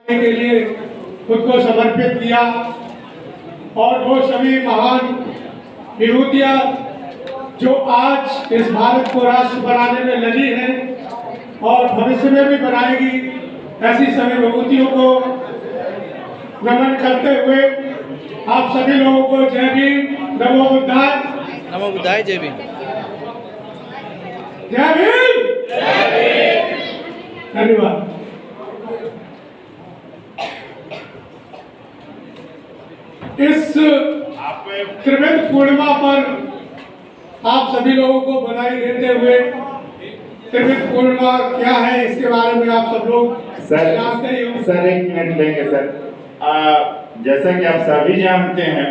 के लिए खुद को समर्पित किया और वो सभी महान विभूतियां जो आज इस भारत को राष्ट्र बनाने में लगी हैं और भविष्य में भी बनाएगी, ऐसी सभी विभूतियों को नमन करते हुए आप सभी लोगों को जय भीम, नमो बुद्धाय। नमो बुद्धाय, जय भीम। जय भीम, धन्यवाद। इस त्रिवेद पूर्णिमा पर आप सभी लोगों को बधाई देते हुए, त्रिवेद पूर्णिमा क्या है इसके बारे में आप सब लोग जानते ही हो। सर एक मिनट लेंगे सर। जैसा कि आप सभी जानते हैं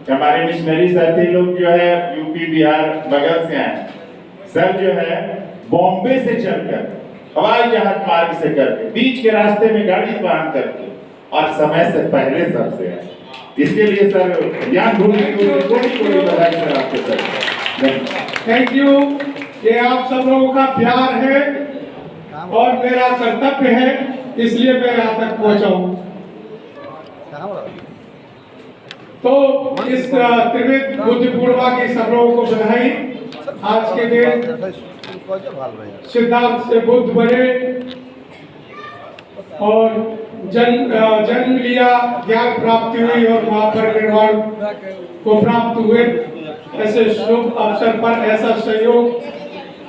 हमारे मिशनरी साथी लोग जो है यूपी बिहार बगल से आए। सर जो है बॉम्बे से चलकर हवाई जहाज मार्ग से करके बीच के रास्ते में गाड़ी बांध करके और समय से पहले सबसे आए। इसके लिए सर ज्ञान भूमि को बधाई सर आपको सर। Thank you. ये आप सब लोगों का प्यार है और मेरा कर्तव्य है, इसलिए मैं यहाँ तक पहुँचा हूँ। तो इस त्रिवेद बुद्ध पूर्णिमा की सब लोगों को बधाई। आज के दिन सिद्धार्थ से बुद्ध बने और जन्म लिया, ज्ञान प्राप्ति हुई और महापरिनिर्वाण को प्राप्त हुए। ऐसे शुभ अवसर पर ऐसा सहयोग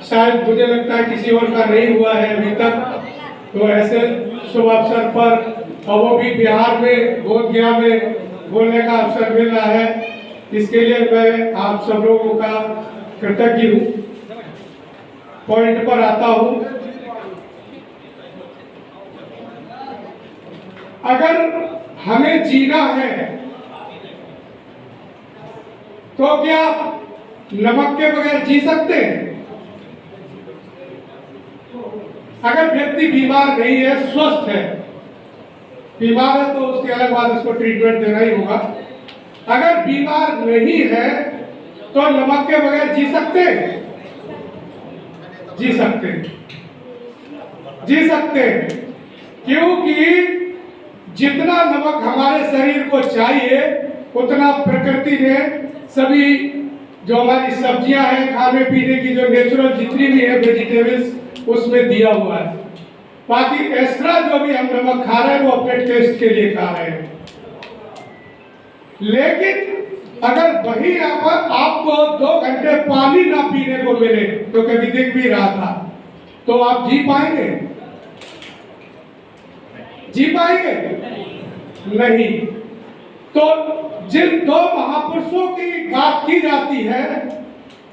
शायद मुझे लगता है किसी और का नहीं हुआ है अभी तक। तो ऐसे शुभ अवसर पर और वो भी बिहार में बोधगया में बोलने का अवसर मिल रहा है, इसके लिए मैं आप सब लोगों का कृतज्ञ हूँ। पॉइंट पर आता हूँ। अगर हमें जीना है तो क्या नमक के बगैर जी सकते हैं? अगर व्यक्ति बीमार नहीं है, स्वस्थ है, बीमार है तो उसके अलग बात, उसको ट्रीटमेंट देना ही होगा। अगर बीमार नहीं है तो नमक के बगैर जी सकते हैं? जी सकते हैं, जी सकते हैं, क्योंकि जितना नमक हमारे शरीर को चाहिए उतना प्रकृति ने सभी जो हमारी सब्जियां हैं, खाने पीने की जो नेचुरल जितनी भी है वेजिटेबल्स, उसमें दिया हुआ है। बाकी एक्स्ट्रा जो भी हम नमक खा रहे हैं वो अपने टेस्ट के लिए खा रहे हैं। लेकिन अगर वही आपको 2 घंटे पानी ना पीने को मिले, तो कभी दिख भी रहा था, तो आप जी पाएंगे? जी पाएंगे? नहीं। तो जिन 2 महापुरुषों की बात की जाती है,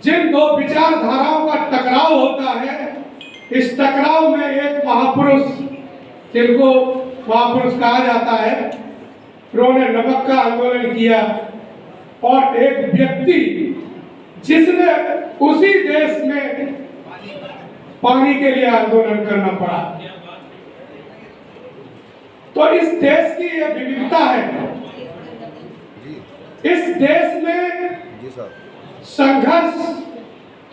जिन 2 विचारधाराओं का टकराव होता है, इस टकराव में एक महापुरुष, जिनको महापुरुष कहा जाता है, उन्होंने नमक का आंदोलन किया, और एक व्यक्ति जिसने उसी देश में पानी के लिए आंदोलन करना पड़ा। तो इस देश की यह विविधता है। इस देश में संघर्ष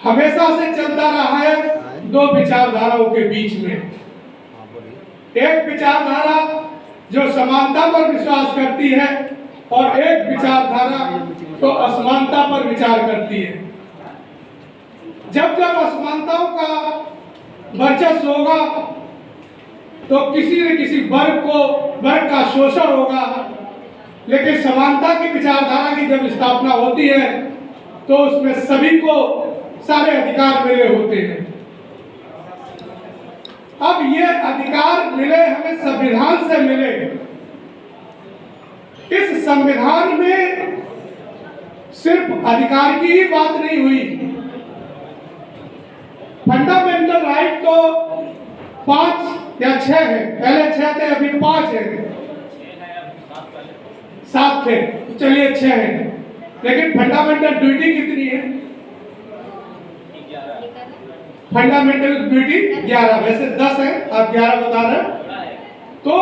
हमेशा से चलता रहा है 2 विचारधाराओं के बीच में। एक विचारधारा जो समानता पर विश्वास करती है और एक विचारधारा तो असमानता पर विचार करती है। जब जब असमानताओं का वर्चस्व होगा तो किसी न किसी वर्ग का शोषण होगा, लेकिन समानता की विचारधारा की जब स्थापना होती है तो उसमें सभी को सारे अधिकार मिले होते हैं। अब ये अधिकार मिले हमें संविधान से मिले। इस संविधान में सिर्फ अधिकार की ही बात नहीं हुई, फंडामेंटल राइट तो 5 या 6 है। पहले 6 थे, अभी 5 है, 7 थे, चलिए 6 है। लेकिन फंडामेंटल ड्यूटी कितनी है? फंडामेंटल ड्यूटी 11, वैसे 10 है, आप 11 बता रहे हैं। तो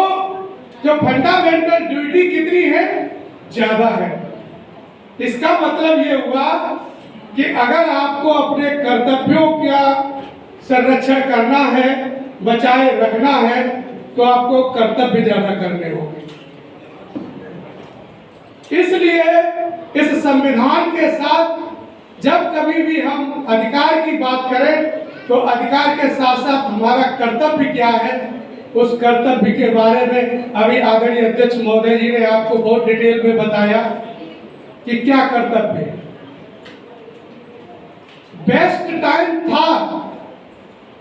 जो फंडामेंटल ड्यूटी कितनी है? ज्यादा है। इसका मतलब ये हुआ कि अगर आपको अपने कर्तव्यों का संरक्षण करना है, बचाए रखना है, तो आपको कर्तव्य ज्यादा करने होंगे। इसलिए इस संविधान के साथ जब कभी भी हम अधिकार की बात करें तो अधिकार के साथ साथ हमारा कर्तव्य क्या है, उस कर्तव्य के बारे में अभी आदरणीय अध्यक्ष महोदय जी ने आपको बहुत डिटेल में बताया कि क्या कर्तव्य है। बेस्ट टाइम था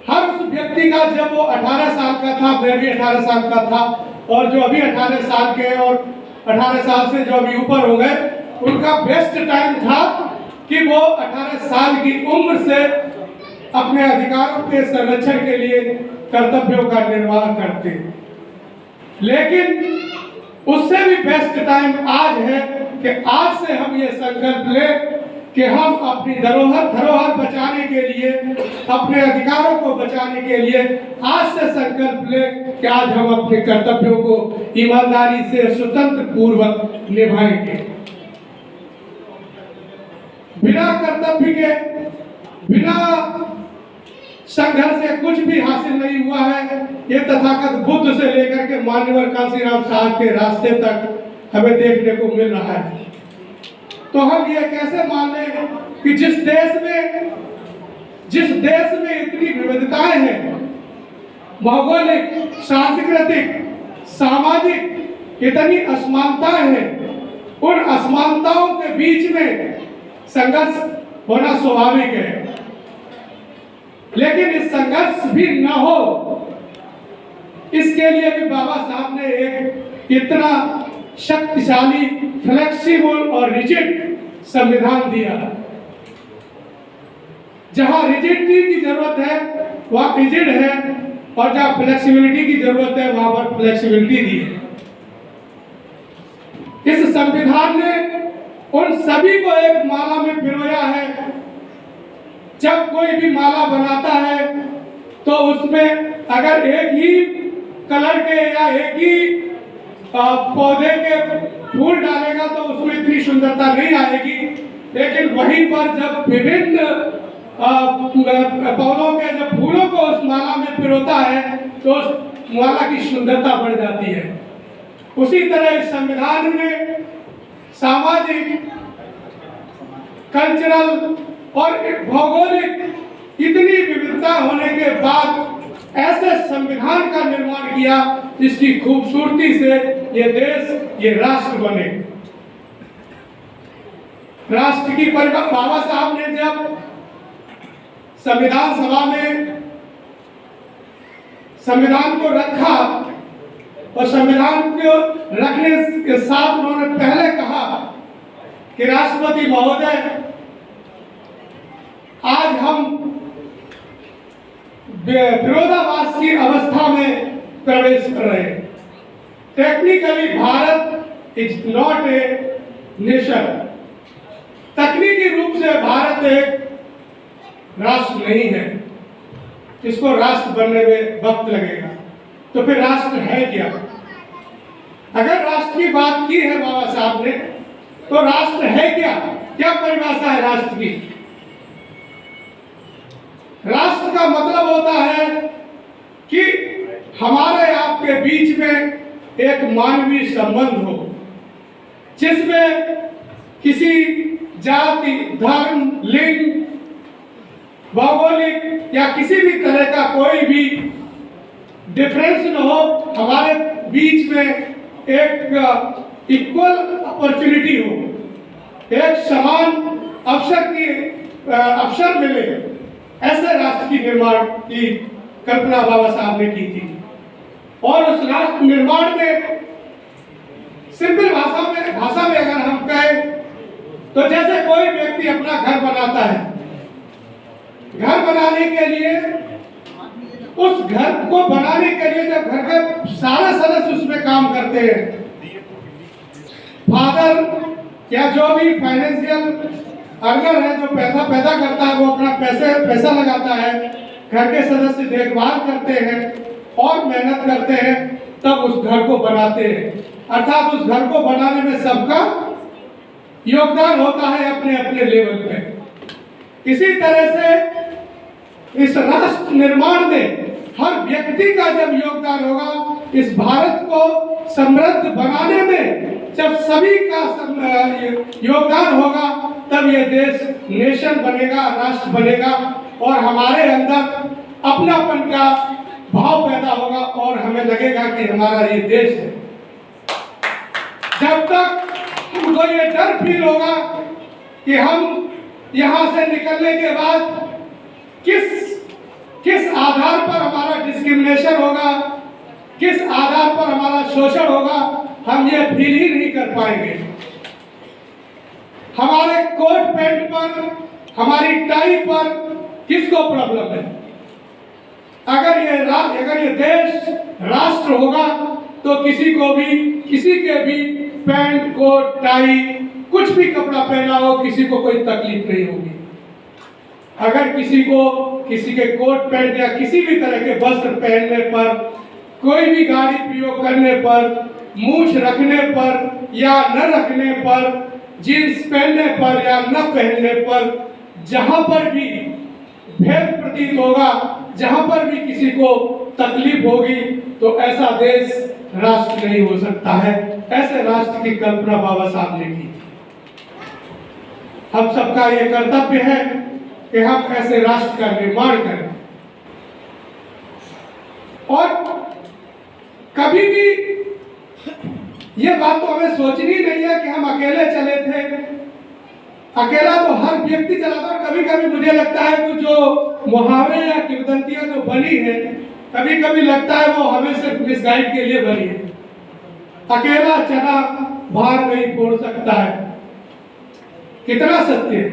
हर उस व्यक्ति का जब वो 18 साल का था, मैं भी 18 साल का था, और जो अभी 18 साल के और 18 साल से जो अभी ऊपर हो गए उनका बेस्ट टाइम था कि वो 18 साल की उम्र से अपने अधिकारों के संरक्षण के लिए कर्तव्यों का निर्वाह करते। लेकिन उससे भी बेस्ट टाइम आज है कि आज से हम ये संकल्प लें कि हम अपनी धरोहर बचाने के लिए, अपने अधिकारों को बचाने के लिए आज से संकल्प लें कि आज हम अपने कर्तव्यों को ईमानदारी से स्वतंत्र पूर्वक निभाएंगे। बिना कर्तव्य के, बिना संघर्ष से कुछ भी हासिल नहीं हुआ है। ये तथागत बुद्ध से लेकर के मान्यवर कांशीराम साहब के रास्ते तक हमें देखने को मिल रहा है। तो हम ये कैसे मान लें कि जिस देश में इतनी विविधताएं हैं, भौगोलिक, सांस्कृतिक, सामाजिक इतनी असमानताएं हैं, उन असमानताओं के बीच में संघर्ष होना स्वाभाविक है। लेकिन इस संघर्ष भी न हो, इसके लिए भी बाबा साहब ने एक इतना शक्तिशाली, फ्लेक्सिबल और रिजिड संविधान दिया। जहां रिजिडिटी की जरूरत है वहां रिजिड है, और जहां फ्लेक्सिबिलिटी की जरूरत है वहां पर फ्लेक्सिबिलिटी दी है। इस संविधान ने उन सभी को एक माला में पिरोया है। जब कोई भी माला बनाता है तो उसमें अगर एक ही कलर के या एक ही पौधे के फूल डालेगा तो उसमें इतनी सुंदरता नहीं आएगी। लेकिन वहीं पर जब विभिन्न पौधों के जब फूलों को उस माला में पिरोता है तो उस माला की सुंदरता बढ़ जाती है। उसी तरह इस संविधान में सामाजिक, कल्चरल और भौगोलिक इतनी विविधता होने के बाद ऐसे संविधान का निर्माण किया जिसकी खूबसूरती से ये देश, ये राष्ट्र बने। राष्ट्र की परिकल्पना बाबा साहब ने जब संविधान सभा में संविधान को रखा और संविधान को रखने के साथ उन्होंने पहले कहा कि राष्ट्रपति महोदय, आज हम विरोधाभास की अवस्था में प्रवेश कर रहे हैं। Technically Bharat is not a nation. तकनीकी रूप से भारत एक राष्ट्र नहीं है। इसको राष्ट्र बनने में वक्त लगेगा। तो फिर राष्ट्र है क्या? अगर राष्ट्र की बात की है बाबा साहब ने, तो राष्ट्र है क्या? क्या परिभाषा है राष्ट्र की? राष्ट्र का मतलब होता है कि हमारे आपके बीच में एक मानवीय संबंध हो, जिसमें किसी जाति, धर्म, लिंग, भौगोलिक या किसी भी तरह का कोई भी डिफरेंस न हो। हमारे बीच में एक इक्वल अपॉर्चुनिटी हो, एक समान अवसर मिले। ऐसे राष्ट्र की निर्माण की कल्पना बाबा साहब ने की थी। और उस राष्ट्र निर्माण में सिंपल भाषा में अगर हम कहें तो जैसे कोई व्यक्ति अपना घर बनाता है, घर बनाने के लिए, उस घर को बनाने के लिए जब घर के सारे सदस्य उसमें काम करते हैं, फादर या जो भी फाइनेंशियल अर्नर है, जो पैसा पैदा करता है, वो अपना पैसा लगाता है, घर के सदस्य देखभाल करते हैं और मेहनत करते हैं, तब उस घर को बनाते हैं। अर्थात उस घर को बनाने में सबका योगदान होता है अपने अपने लेवल पे। इसी तरह से इस राष्ट्र निर्माण में हर व्यक्ति का जब योगदान होगा इस भारत को समृद्ध बनाने में जब सभी का योगदान होगा तब ये देश नेशन बनेगा, राष्ट्र बनेगा और हमारे अंदर अपनापन का भाव पैदा होगा और हमें लगेगा कि हमारा ये देश है। जब तक हमको ये डर फील होगा कि हम यहाँ से निकलने के बाद किस आधार पर हमारा डिस्क्रिमिनेशन होगा, किस आधार पर हमारा शोषण होगा, हम ये फील ही नहीं कर पाएंगे। हमारे कोट पैंट पर, हमारी टाई पर किसको प्रॉब्लम है? अगर ये देश राष्ट्र होगा तो किसी के भी पैंट कोट टाई कुछ भी कपड़ा पहना हो किसी को कोई तकलीफ नहीं होगी। अगर किसी के कोट पैंट या किसी भी तरह के वस्त्र पहनने पर, कोई भी गाड़ी प्रयोग करने पर, मूछ रखने पर या न रखने पर, जींस पहनने पर या न पहनने पर, जहां पर भी भेद प्रतीत होगा, जहां पर भी किसी को तकलीफ होगी तो ऐसा देश राष्ट्र नहीं हो सकता है। ऐसे राष्ट्र की कल्पना बाबा साहब ने की। हम सबका ये कर्तव्य है कि हम ऐसे राष्ट्र का निर्माण करें। और कभी भी ये बात तो हमें सोचनी नहीं है कि हम अकेले चले थे। अकेला तो हर व्यक्ति चला था। कभी कभी मुझे लगता है कि जो मुहावरे या किंवदंतियां जो बनी है, कभी कभी लगता है वो हमें सिर्फ मिसगाइड के लिए बनी है। अकेला चना भार नहीं फोड़ सकता है। कितना सत्य है,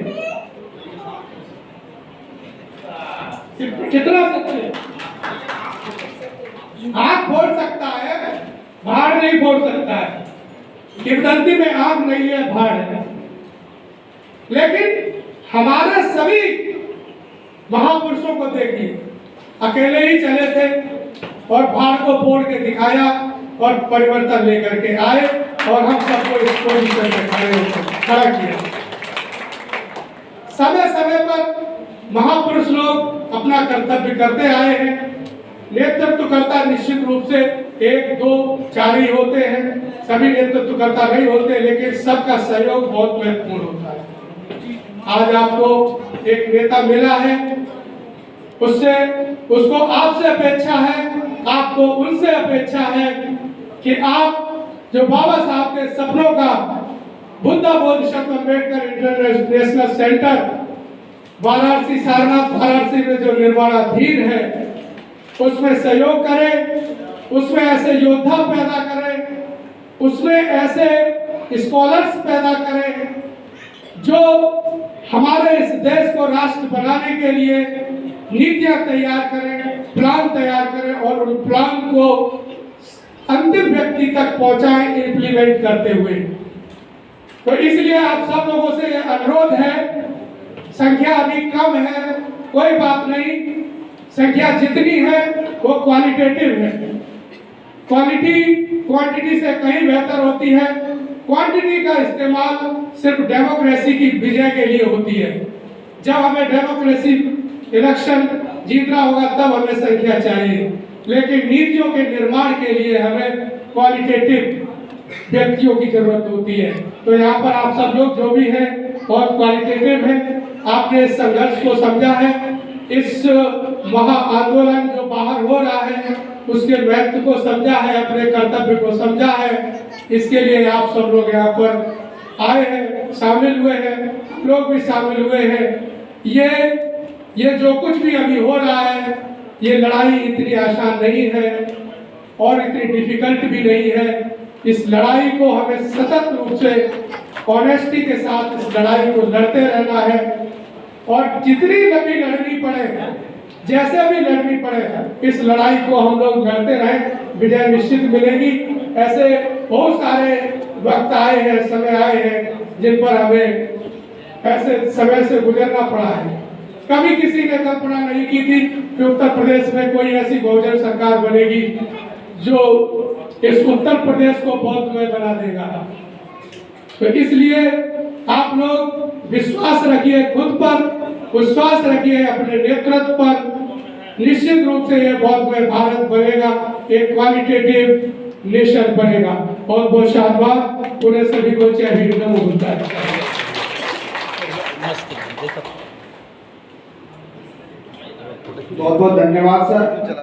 कितना सत्य है। आग फोड़ सकता है, भार नहीं फोड़ सकता है। किंवदंती में आग नहीं है, भार है। लेकिन हमारे सभी महापुरुषों को देखिए, अकेले ही चले थे और भार को फोड़ के दिखाया और परिवर्तन लेकर के आए और हम सबको इस पोजीशन में खड़ा किया। समय समय पर महापुरुष लोग अपना कर्तव्य करते आए हैं। नेतृत्वकर्ता निश्चित रूप से 1, 2, 4 ही होते हैं। सभी नेतृत्वकर्ता नहीं होते, लेकिन सबका सहयोग बहुत महत्वपूर्ण होता है। आज आपको एक नेता मिला है, उसको आपसे अपेक्षा है, आपको उनसे अपेक्षा है कि आप जो बाबा साहब के सपनों का बुद्धा बोधिसत्व अम्बेडकर इंटरनेशनल सेंटर वाराणसी, सारनाथ वाराणसी में जो निर्माणाधीन है, उसमें सहयोग करें, उसमें ऐसे योद्धा पैदा करें, उसमें ऐसे स्कॉलर्स पैदा करें जो हमारे इस देश को राष्ट्र बनाने के लिए नीतियां तैयार करें, प्लान तैयार करें और उन प्लान को अंतिम व्यक्ति तक पहुंचाएं इंप्लीमेंट करते हुए। तो इसलिए आप सब लोगों से अनुरोध है, संख्या अभी कम है, कोई बात नहीं, संख्या जितनी है वो क्वालिटेटिव है। क्वांटिटी से कहीं बेहतर होती है। क्वांटिटी का इस्तेमाल सिर्फ डेमोक्रेसी की विजय के लिए होती है। जब हमें डेमोक्रेसी इलेक्शन जीतना होगा तब हमें संख्या चाहिए, लेकिन नीतियों के निर्माण के लिए हमें क्वालिटेटिव व्यक्तियों की जरूरत होती है। तो यहाँ पर आप सब लोग जो भी हैं बहुत क्वालिटेटिव हैं। आपने इस संघर्ष को समझा है, इस महा आंदोलन जो बाहर हो रहा है उसके महत्व को समझा है, अपने कर्तव्य को समझा है। इसके लिए आप सब लोग यहाँ पर आए हैं, शामिल हुए हैं, लोग भी शामिल हुए हैं। ये जो कुछ भी अभी हो रहा है, ये लड़ाई इतनी आसान नहीं है और इतनी डिफिकल्ट भी नहीं है। इस लड़ाई को हमें सतत रूप से ऑनेस्टी के साथ इस लड़ाई को लड़ते रहना है और जितनी लंबी लड़नी पड़े, जैसे भी लड़नी पड़े, इस लड़ाई को हम लोग लड़ते रहें, विजय निश्चित मिलेगी। ऐसे बहुत सारे वक्त आए हैं, समय आए हैं जिन पर हमें ऐसे समय से गुजरना पड़ा है। कभी किसी ने कल्पना नहीं की थी कि उत्तर प्रदेश में कोई ऐसी बहुजन सरकार बनेगी जो इस उत्तर प्रदेश को बौद्धमय बना देगा। तो इसलिए आप लोग विश्वास रखिए खुद पर, विश्वास रखिए अपने नेतृत्व पर निश्चित रूप से ये बहुत बड़ा भारत बनेगा, एक क्वालिटेटिव नेशन बनेगा। बहुत बहुत शाबाश पूरे सभी को। जय हिंद, नमो बुद्धाय। बहुत बहुत धन्यवाद सर।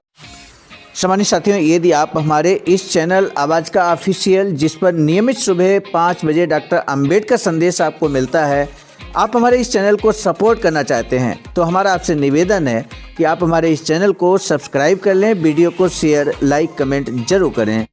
सम्मानित साथियों, यदि आप हमारे इस चैनल आवाज़ का ऑफिशियल, जिस पर नियमित सुबह 5 बजे डॉक्टर अंबेडकर संदेश आपको मिलता है, आप हमारे इस चैनल को सपोर्ट करना चाहते हैं तो हमारा आपसे निवेदन है कि आप हमारे इस चैनल को सब्सक्राइब कर लें, वीडियो को शेयर, लाइक, कमेंट जरूर करें।